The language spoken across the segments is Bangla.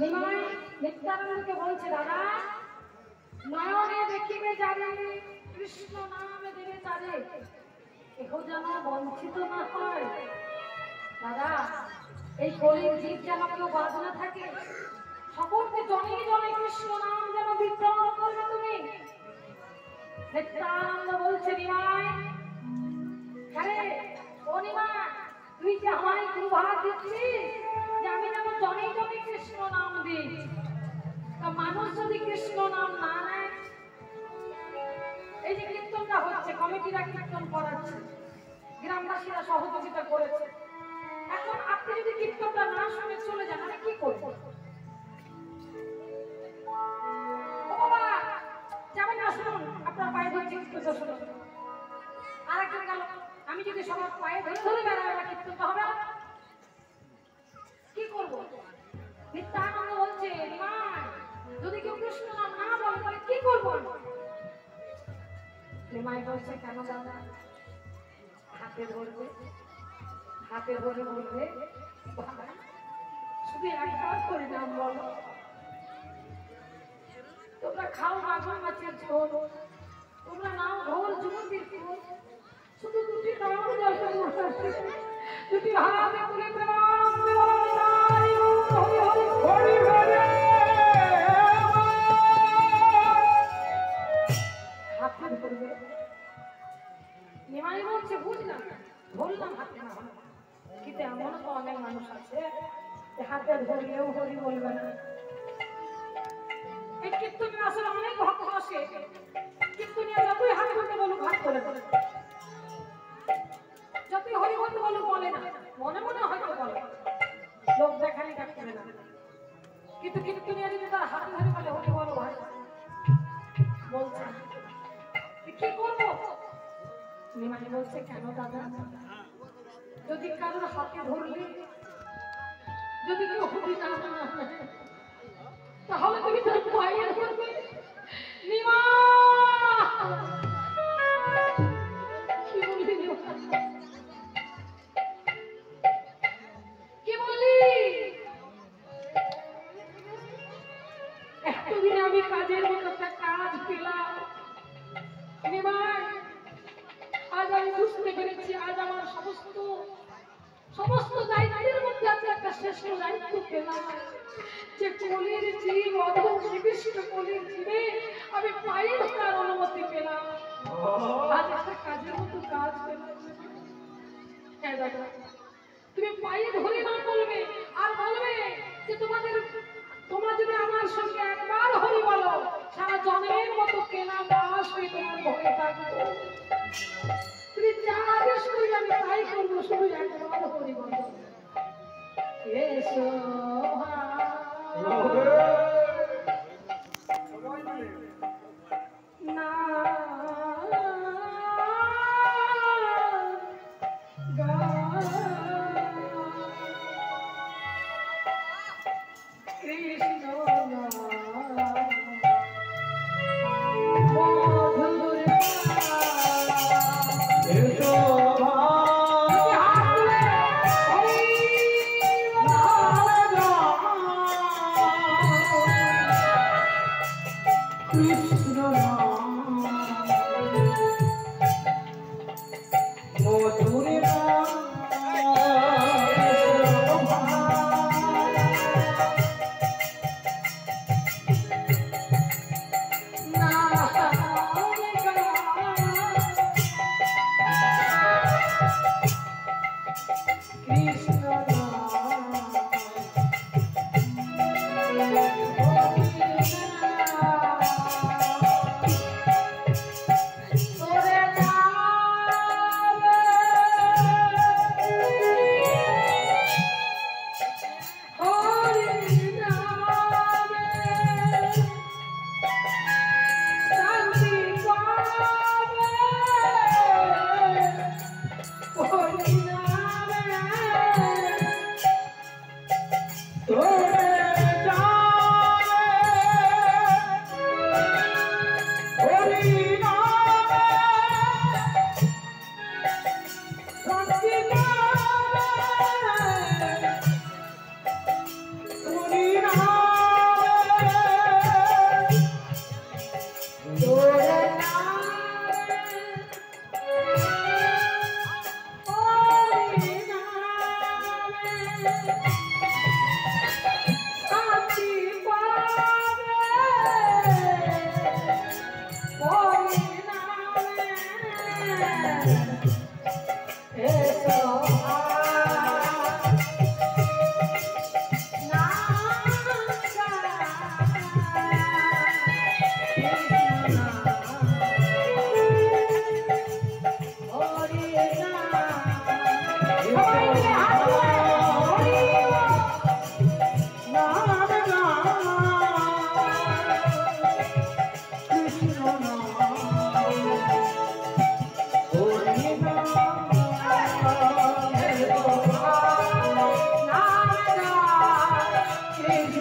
নিমাই নিত্যানন্দকে বলছে, দাদা নয়নে দেখিবে যারে, কৃষ্ণ নামে দেবে তারে, কেহ যেন বঞ্চিত না হয়। দাদা এই কলির জীব যেন কেউ বাদ না থাকে, সকলকে জনে জনে কৃষ্ণ নাম যেন বিতরণ করবে তুমি। নিত্যানন্দ বলছে, নিমাই হ্যাঁ ও নিমাই, তুই যে আমায় প্রভাব দিচ্ছিস যে আমি যেন জনে জনে কৃষ্ণ নাম দিই, তা মানুষ যদি কৃষ্ণ নাম না নেয়, এই যে কীর্তনটা হচ্ছে, কমিটিরা কীর্তন করাচ্ছে, গ্রামবাসীরা সহযোগিতা করেছে, এখন আপনি যদি কীর্তনটা না শুনে চলে যান, আমি কি করবো? বাবা যাবেন না, শুনুন আপনার পায়ে ধরে কীর্তনটা শুনুন। আরেকজন গেল, আমি যদি সবার পায়ে ধরে ধরে বেড়াই, কীর্তনটা হবে কি করবো? নিত্যানন্দ বলছে, নিমাই যদি কেউ কৃষ্ণ নাম না বলে তাহলে কি করবো? নিমাই বলছে, কেন দাদা? হাতে ধরবে, হাতে ধরে বলবে, শুধু একবার করে নাম বলো, তোমরা খাও মাখন মাছের ঝোল, তোমরা নাও ঢোল যুবতীর ফুল, শুধু দুটি নাম দুটি হাতে তুলে প্রেম হাতে ধরবে। নিমাই বলছে, বুঝলাম ধরলাম হাতে না, কিন্তু এমন তো অনেক মানুষ আছে হাতে ধরলেও হরি বলবে না। এই কীর্তনের আসলে অনেক ভক্ত আসে, কীর্তনিয়া যতই হাত ধরতে বলুক হাত ধরে ধরে, যতই হরি বলতে বলুক বলে না, মনে মনে হয়তো বলে, লোক দেখানি কাজ করে না, কিন্তু কীর্তনিয়া যদি তার হাত ধরে বলে হরি বলো ভাই বলছে, কি করবো? নিমাই বলছে, কেন দাদা? যদি কারোর হাতে ধরলে যদি কেউ হরি না তাহলে তুমি তার পায়ে ধরবে। নিমা কি বললি? এতদিনে আমি কাজের মতো একটা কাজ পেলাম। নিমাই আজ আমি বুঝতে পেরেছি, আজ আমার সমস্ত দায়িত্বের মধ্যে আছে একটা শ্রেষ্ঠ দায়িত্ব পেলাম, যে কলির জীব অধম নিবিষ্ট কলির জীবে আমি পায়ে ধরার অনুমতি পেলাম। আজ একটা কাজের মতো কাজ পেলাম। হ্যাঁ দাদা, তুমি পায়ে ধরে না বলবে, আর বলবে যে তোমরা যদি আমার সঙ্গে একবার হরি বলো, সারা জন্মের মতো কেনা দাস হয়ে তোমার ঘরে থাকবো। তুমি যা আদেশ করবে আমি তাই করবো, শুধু একবার হরি বলো। এসো না কৃষ্ণ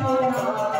না